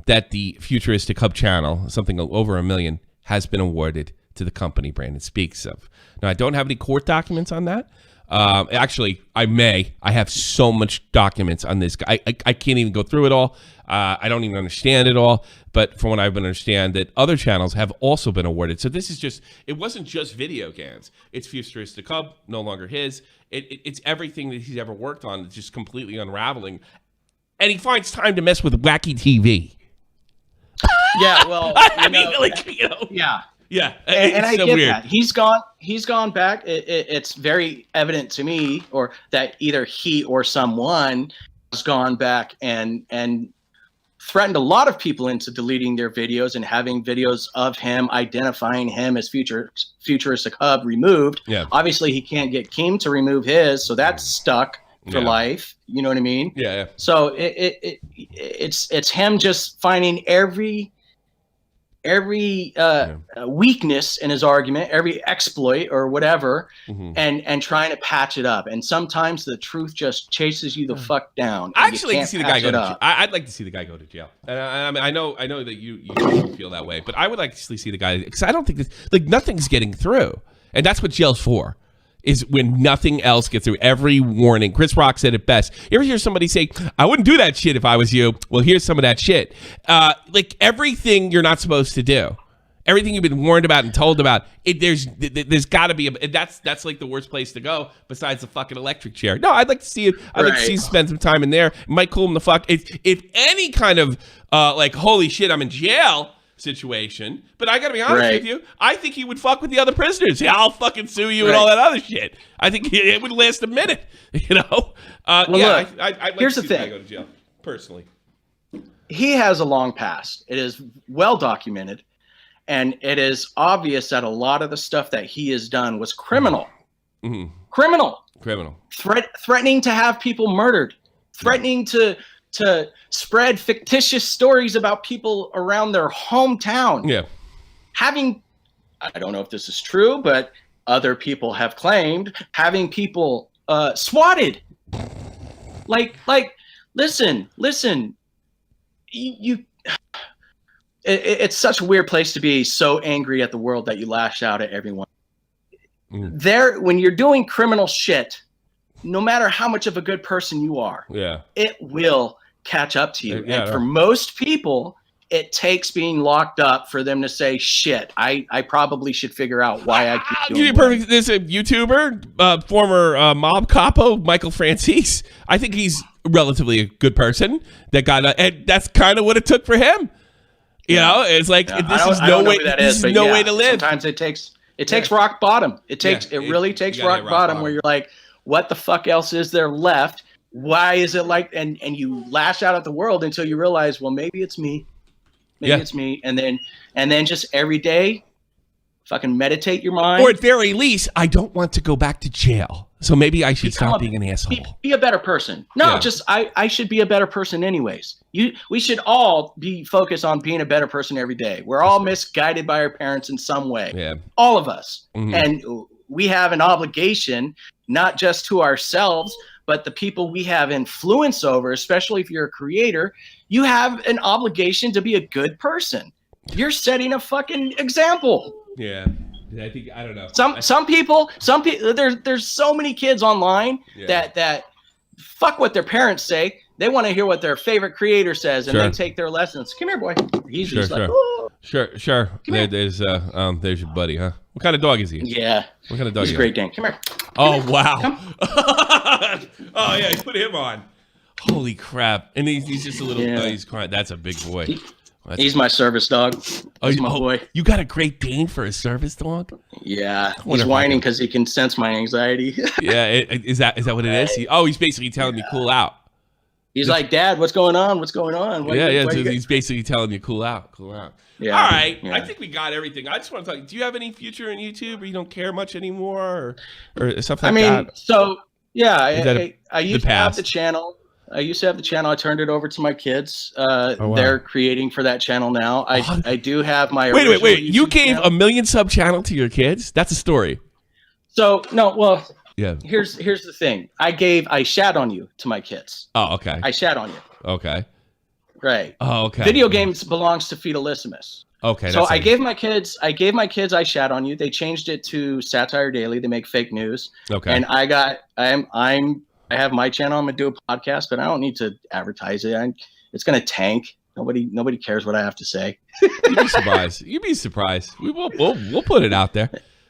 that the Futuristic Hub channel, something over 1 million, has been awarded to the company Brandon speaks of. Now, I don't have any court documents on that. Actually, I have so much documents on this guy. I can't even go through it all. I don't even understand it all. But from what I've been understand, that other channels have also been awarded. So this is it wasn't just video games. It's Futuristic Hub, no longer his. It's everything that he's ever worked on. It's just completely unraveling. And he finds time to mess with wacky TV. Yeah, well, yeah. Yeah, and I get that. He's gone back. It's very evident to me, or that either he or someone has gone back and threatened a lot of people into deleting their videos and having videos of him identifying him as Futuristic Hub removed. Yeah. Obviously, he can't get Keem to remove his, so that's stuck for life. You know what I mean? Yeah. So it's him just finding every weakness in his argument, every exploit or whatever, and trying to patch it up. And sometimes the truth just chases you the fuck down. I actually like to see the guy go to jail. I'd like to see the guy go to jail. And I mean, I know that you feel that way, but I would like to see the guy, because I don't think nothing's getting through, and that's what jail's for. Is when nothing else gets through. Every warning. Chris Rock said it best. You ever hear somebody say, I wouldn't do that shit if I was you? Well, here's some of that shit. Like everything you're not supposed to do. Everything you've been warned about and told about. There's got to be that's like the worst place to go besides the fucking electric chair. No, I'd like to see it. I'd like to see you spend some time in there. It might cool him the fuck. If any kind of like, holy shit, I'm in jail situation, but I gotta be honest with you, I think he would fuck with the other prisoners. Yeah, I'll fucking sue you and all that other shit. I think it would last a minute, you know. I'd like here's to the see thing. the guy go to jail personally. He has a long past. It is well documented, and it is obvious that a lot of the stuff that he has done was criminal. Criminal. Threatening to have people murdered, threatening to spread fictitious stories about people around their hometown. Yeah. I don't know if this is true, but other people have claimed having people swatted. Like, listen. It's such a weird place to be, so angry at the world that you lash out at everyone. When you're doing criminal shit, no matter how much of a good person you are, it will catch up to you. And for most people, it takes being locked up for them to say, shit, I probably should figure out why I keep doing it. There's a YouTuber, former mob capo, Michael Francis. I think he's relatively a good person. And that's kind of what it took for him. You know, it's like, this is no way to live. Sometimes it takes rock bottom. It really takes rock bottom where you're like, what the fuck else is there left? Why is it like, and you lash out at the world until you realize, well, maybe it's me. Maybe it's me. And then just every day, fucking meditate your mind. Or at very least, I don't want to go back to jail. So maybe I should stop being an asshole. Be a better person. No, I should be a better person anyways. We should all be focused on being a better person every day. We're all misguided by our parents in some way. Yeah. All of us. And we have an obligation, not just to ourselves, but the people we have influence over, especially if you're a creator, you have an obligation to be a good person. You're setting a fucking example. Yeah. I don't know. Some people, there's so many kids online that fuck what their parents say. They want to hear what their favorite creator says, and they take their lessons. Come here, boy. He's just like, oh. Sure. There's your buddy, huh? What kind of dog is he? Yeah. What kind of dog? He's a Great Dane. Come here. Oh, wow. Oh yeah, put him on. Holy crap! And he's just a little. He's crying. That's a big boy. He's my service dog. He's my boy. You got a Great Dane for a service dog? Yeah, he's whining because he can sense my anxiety. Yeah, is that what it is? He's basically telling me cool out. He's like, Dad, what's going on? What's going on? He's basically telling you cool out. Yeah. All right, I think we got everything. I just want to talk. Do you have any future in YouTube, or you don't care much anymore, or something like that? So yeah, I used to have the channel. I turned it over to my kids. They're creating for that channel now. I do have my wait. You gave a 1 million sub channel to your kids? That's a story. So no, well, yeah. Here's the thing. I shat on you to my kids. Oh, okay. I shat on you. Okay. Right. Oh, okay. Video games belongs to Fetalissimus. Okay. So I gave my kids I shat on you. They changed it to Satire Daily. They make fake news. Okay. And I have my channel. I'm gonna do a podcast, but I don't need to advertise it. It's gonna tank. Nobody cares what I have to say. You'd be surprised. We'll put it out there.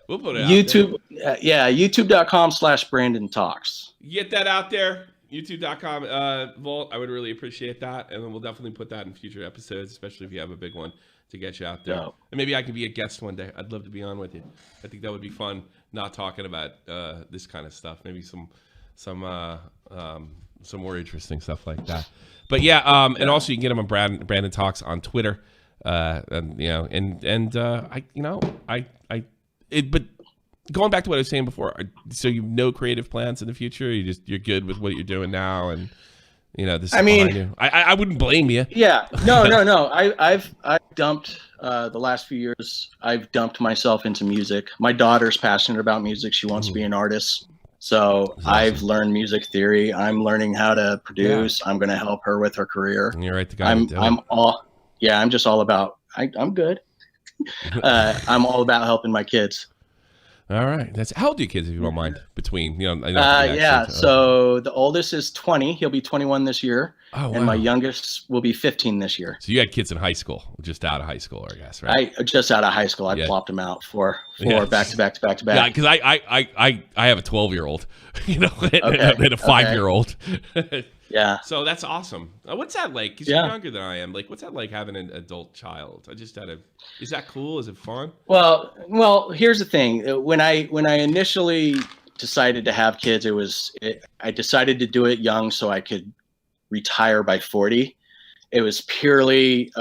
We'll put it YouTube, out there. YouTube.com/BrandonTalks. Get that out there. YouTube.com, Volt. I would really appreciate that, and then we'll definitely put that in future episodes, especially if you have a big one to get you out there. No. And maybe I can be a guest one day. I'd love to be on with you. I think that would be fun. Not talking about this kind of stuff. Maybe some some more interesting stuff like that. But yeah, and also you can get him on Brandon Talks on Twitter. And you know, but going back to what I was saying before, so you have no creative plans in the future? You're good with what you're doing now, and you know, this is behind you. I wouldn't blame you. Yeah, no. I've dumped the last few years. I've dumped myself into music. My daughter's passionate about music. She wants to be an artist. So I've learned music theory. I'm learning how to produce. Yeah. I'm going to help her with her career. And you're right, the guy. I'm just all about. I'm good. I'm all about helping my kids. All right. How old are your kids, if you don't mind? Between, you know. Yeah. So the oldest is 20. He'll be 21 this year. Oh, wow. And my youngest will be 15 this year. So you had kids in high school, just out of high school, I guess, right? Just out of high school. I plopped them out for back to back. Yeah, because I have a 12-year-old, you know, and a 5-year-old. Yeah. So that's awesome. What's that like? Because you're younger than I am. Like, what's that like having an adult child? Is that cool? Is it fun? Well, here's the thing. When I initially decided to have kids, I decided to do it young so I could retire by 40. It was purely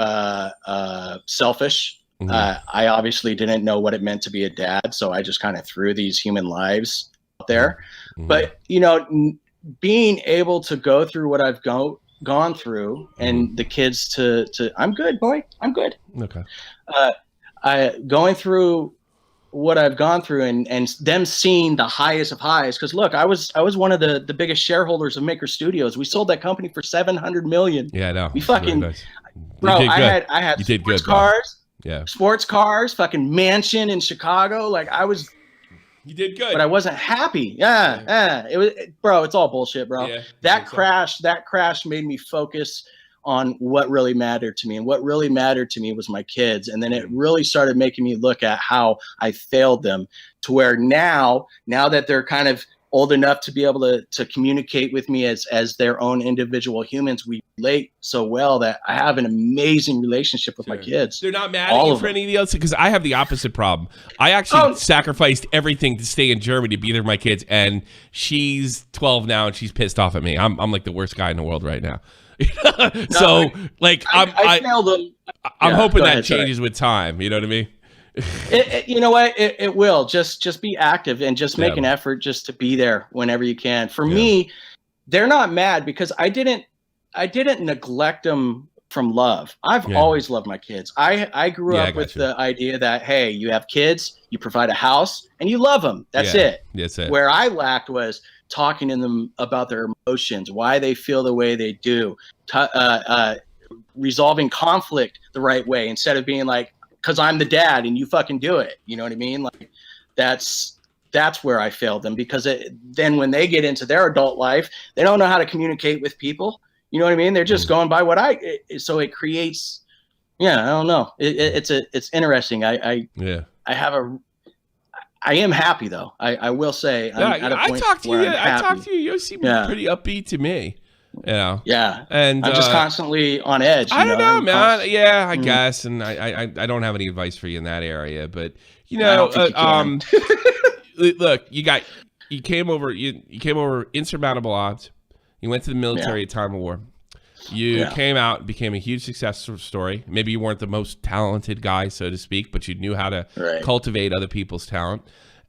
selfish. Mm-hmm. I obviously didn't know what it meant to be a dad, so I just kind of threw these human lives out there. Mm-hmm. But, you know, being able to go through what I've gone through, and the kids to I'm good, boy. I'm good. Okay. Going through what I've gone through and them seeing the highest of highs. Because look, I was one of the biggest shareholders of Maker Studios. We sold that company for $700 million. Yeah, I know. We fucking nice. Bro. I had sports cars, fucking mansion in Chicago. Like I was. You did good, but I wasn't happy. Yeah. It was, bro. It's all bullshit, bro. Yeah, that crash made me focus on what really mattered to me, and what really mattered to me was my kids. And then it really started making me look at how I failed them, to where now that they're kind of old enough to be able to communicate with me as their own individual humans, we relate so well that I have an amazing relationship with my kids. They're not mad at you for anything else? Because I have the opposite problem. I actually sacrificed everything to stay in Germany to be there with my kids, and she's 12 now, and she's pissed off at me. I'm like the worst guy in the world right now. So, like, I failed them. I'm hoping that changes with time. You know what I mean? You know what? It will. Just be active and just make an effort just to be there whenever you can. For me, they're not mad because I didn't neglect them from love. I've always loved my kids. I grew up with the idea that, hey, you have kids, you provide a house, and you love them. That's it. That's it. Where I lacked was talking to them about their emotions, why they feel the way they do, resolving conflict the right way, instead of being like, because I'm the dad and you fucking do it. You know what I mean? Like that's where I failed them, because then when they get into their adult life, they don't know how to communicate with people. You know what I mean? They're just going by what so it creates, I don't know. It's interesting. I am happy though. I will say. I talked to you. You seem pretty upbeat to me. You know. Yeah. And I'm just constantly on edge. I don't know, man. I guess. And I don't have any advice for you in that area, but you know, look, you came over insurmountable odds. You went to the military at time of war. You came out and became a huge success story. Maybe you weren't the most talented guy, so to speak, but you knew how to cultivate other people's talent.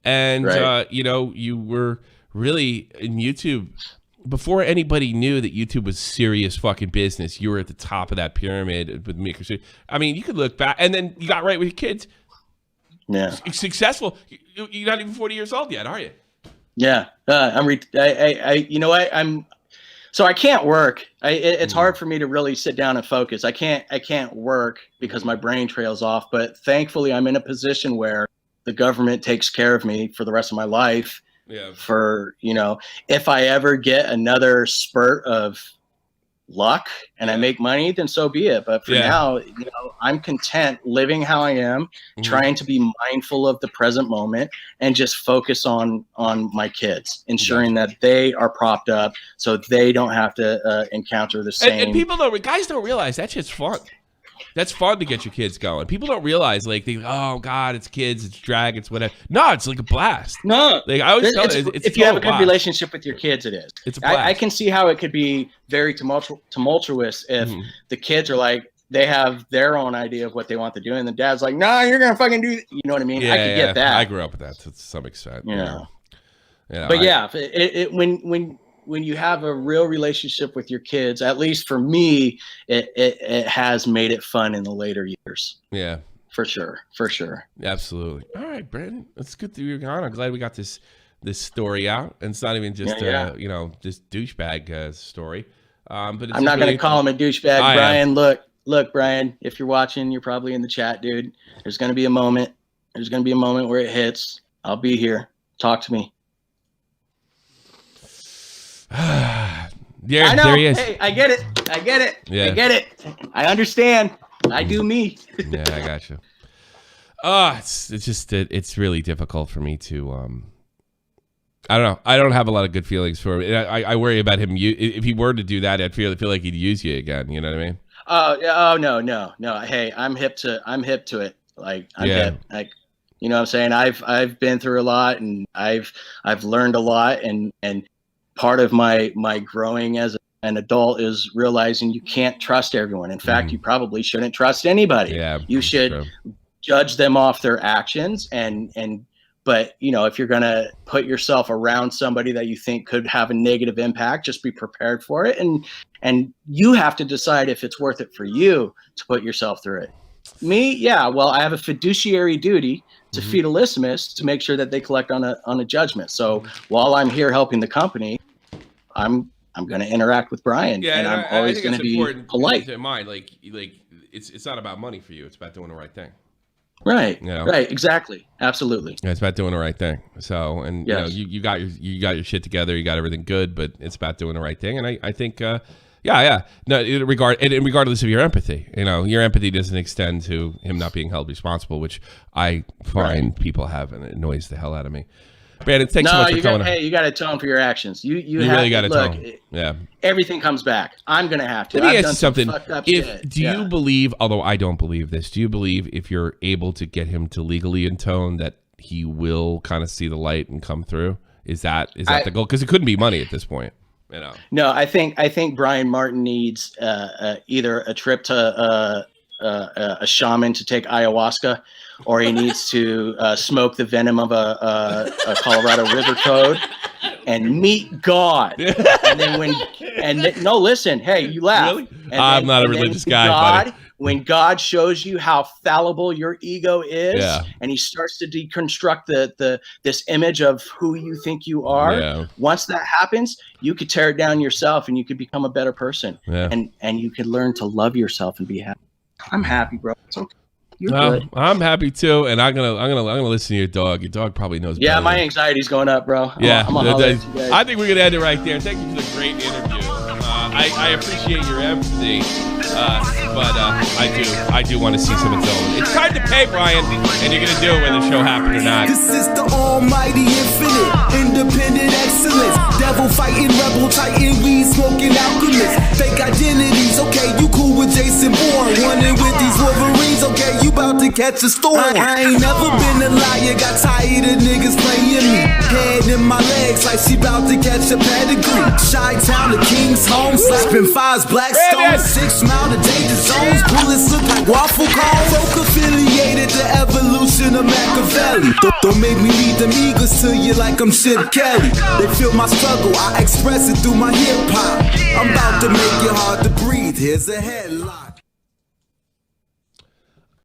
And, you know, you were really in YouTube. Before anybody knew that YouTube was serious fucking business, you were at the top of that pyramid with Maker Studio. I mean, you could look back, and then you got right with your kids. Yeah. Successful. You're not even 40 years old yet, are you? Yeah. You know what? So I can't work. It's hard for me to really sit down and focus. I can't work because my brain trails off. But thankfully, I'm in a position where the government takes care of me for the rest of my life. Yeah. For, you know, if I ever get another spurt of luck and I make money, then so be it. But for now, you know, I'm content living how I am, trying to be mindful of the present moment and just focus on my kids, ensuring that they are propped up so they don't have to encounter the same. And guys don't realize that shit's fun. That's fun to get your kids going. People don't realize, like, oh God, it's kids, it's drag, it's whatever. No, it's like a blast. No, like I always tell it's if you have a good relationship with your kids, it is. It's a blast. I can see how it could be very tumultuous if the kids are like, they have their own idea of what they want to do, and the dad's like, "No, you're gonna fucking do." You know what I mean? Yeah, I could get that. I grew up with that to some extent. But when you have a real relationship with your kids, at least for me, it has made it fun in the later years. Yeah, for sure. Absolutely. All right, Brandon, it's good that you're gone. I'm glad we got this story out, and it's not even just this douchebag story. But it's I'm not really gonna call him a douchebag, Brian. Look, Brian, if you're watching, you're probably in the chat, dude. There's going to be a moment. There's going to be a moment where it hits. I'll be here. Talk to me. I know. There he is. Hey, I get it. Yeah. I get it. I understand. I do me. Yeah, I got you. It's really difficult for me to, I don't know. I don't have a lot of good feelings for him. I worry about him. If he were to do that, I'd feel like he'd use you again. You know what I mean? Oh no. Hey, I'm hip to it. Like I'm hip. Like, you know what I'm saying? I've been through a lot, and I've learned a lot, and part of my growing as an adult is realizing you can't trust everyone. In fact, you probably shouldn't trust anybody. Yeah, you should judge them off their actions, but if you're going to put yourself around somebody that you think could have a negative impact, just be prepared for it. And you have to decide if it's worth it for you to put yourself through it. Me, yeah. Well, I have a fiduciary duty to Feudalissimus to make sure that they collect on a judgment. So while I'm here helping the company, I'm going to interact with Brian, and I'm always going to be polite. In mind, like it's not about money for you; it's about doing the right thing. Right. Right. Exactly. Absolutely. Yeah, it's about doing the right thing. So, and you got your shit together, you got everything good, but it's about doing the right thing. And I think, no, regardless of your empathy, your empathy doesn't extend to him not being held responsible, which I find people have, and it annoys the hell out of me. Brandon, thanks so much for coming. Hey, you got to atone for your actions. You really got to atone. Yeah. Everything comes back. I'm going to have to. Let me ask you something. Do you believe, although I don't believe this, do you believe if you're able to get him to legally atone that he will kind of see the light and come through? Is that the goal? Because it couldn't be money at this point. No, I think Brian Martin needs either a trip to a shaman to take ayahuasca, or he needs to smoke the venom of a Colorado river toad and meet God. And then no, listen, hey, you laugh. Really? I'm not a religious guy, buddy. When God shows you how fallible your ego is, and he starts to deconstruct this image of who you think you are, once that happens, you could tear it down yourself, and you could become a better person, and you could learn to love yourself and be happy. I'm happy, bro. It's okay. You're good. I'm happy too, and I'm gonna listen to your dog. Your dog probably knows. Yeah, my anxiety's going up, bro. I think we're gonna end it right there. Thank you for the great interview. I appreciate your empathy, but I do want to see some atonement. It's time to pay, Brian, and you're gonna do it whether the show happened or not. This is the almighty infinite, independent excellence, devil fighting, rebel titan, weed smoking alchemist, fake identities. Okay, you cool with Jason Bourne, running with these Wolverines. Okay, you about to catch a storm. I ain't never been a liar, got tired of niggas playing me. Head in my legs like she about to catch a pedigree. Chi-Town, the King's home, slapping fives, Blackstone, 6 Mile to danger zones, bullets look like waffle cones. Folk affiliated the evolution of Machiavelli. Don't make me lead them eagles to you like I'm Chip Kelly. They feel my struggle, I express it through my hip hop. I'm about to make it hard to breathe, here's a headline.